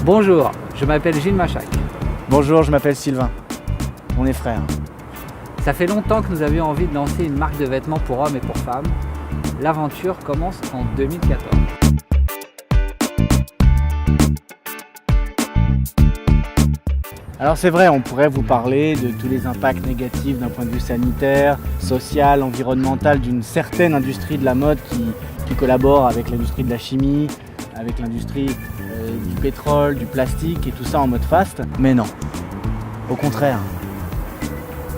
Bonjour, je m'appelle Gilles Machac. Bonjour, je m'appelle Sylvain. On est frères. Ça fait longtemps que nous avions envie de lancer une marque de vêtements pour hommes et pour femmes. L'aventure commence en 2014. Alors c'est vrai, on pourrait vous parler de tous les impacts négatifs d'un point de vue sanitaire, social, environnemental d'une certaine industrie de la mode qui collabore avec l'industrie de la chimie, avec l'industrie du pétrole, du plastique et tout ça en mode fast. Mais non, au contraire.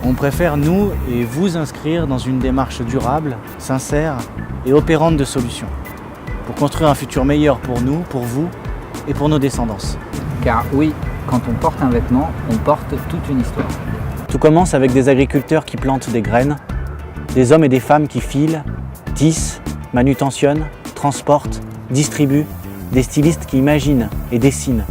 On préfère nous et vous inscrire dans une démarche durable, sincère et opérante de solutions pour construire un futur meilleur pour nous, pour vous et pour nos descendants. Car oui, quand on porte un vêtement, on porte toute une histoire. Tout commence avec des agriculteurs qui plantent des graines, des hommes et des femmes qui filent, tissent, manutentionnent, transportent, distribuent, des stylistes qui imaginent et dessinent,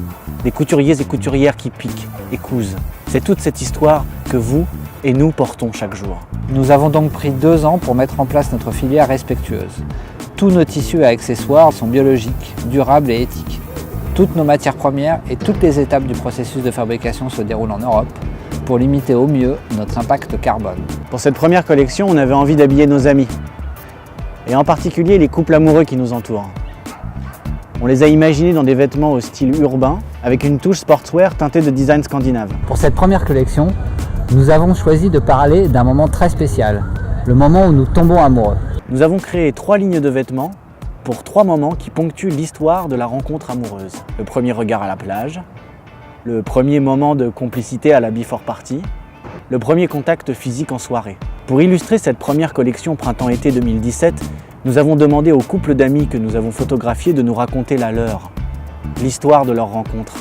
des couturiers et couturières qui piquent et cousent. C'est toute cette histoire que vous et nous portons chaque jour. Nous avons donc pris 2 ans pour mettre en place notre filière respectueuse. Tous nos tissus et accessoires sont biologiques, durables et éthiques. Toutes nos matières premières et toutes les étapes du processus de fabrication se déroulent en Europe pour limiter au mieux notre impact carbone. Pour cette première collection, on avait envie d'habiller nos amis, et en particulier les couples amoureux qui nous entourent. On les a imaginés dans des vêtements au style urbain, avec une touche sportswear teintée de design scandinave. Pour cette première collection, nous avons choisi de parler d'un moment très spécial, le moment où nous tombons amoureux. Nous avons créé 3 lignes de vêtements pour 3 moments qui ponctuent l'histoire de la rencontre amoureuse. Le premier regard à la plage, le premier moment de complicité à la before party, le premier contact physique en soirée. Pour illustrer cette première collection printemps-été 2017, nous avons demandé aux couples d'amis que nous avons photographiés de nous raconter la leur, l'histoire de leur rencontre.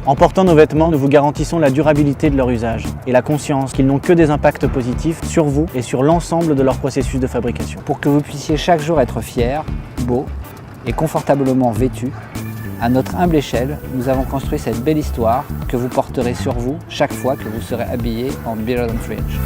En portant nos vêtements, nous vous garantissons la durabilité de leur usage et la conscience qu'ils n'ont que des impacts positifs sur vous et sur l'ensemble de leur processus de fabrication. Pour que vous puissiez chaque jour être fiers, beaux et confortablement vêtus, à notre humble échelle, nous avons construit cette belle histoire que vous porterez sur vous chaque fois que vous serez habillé en Beard & Fringe.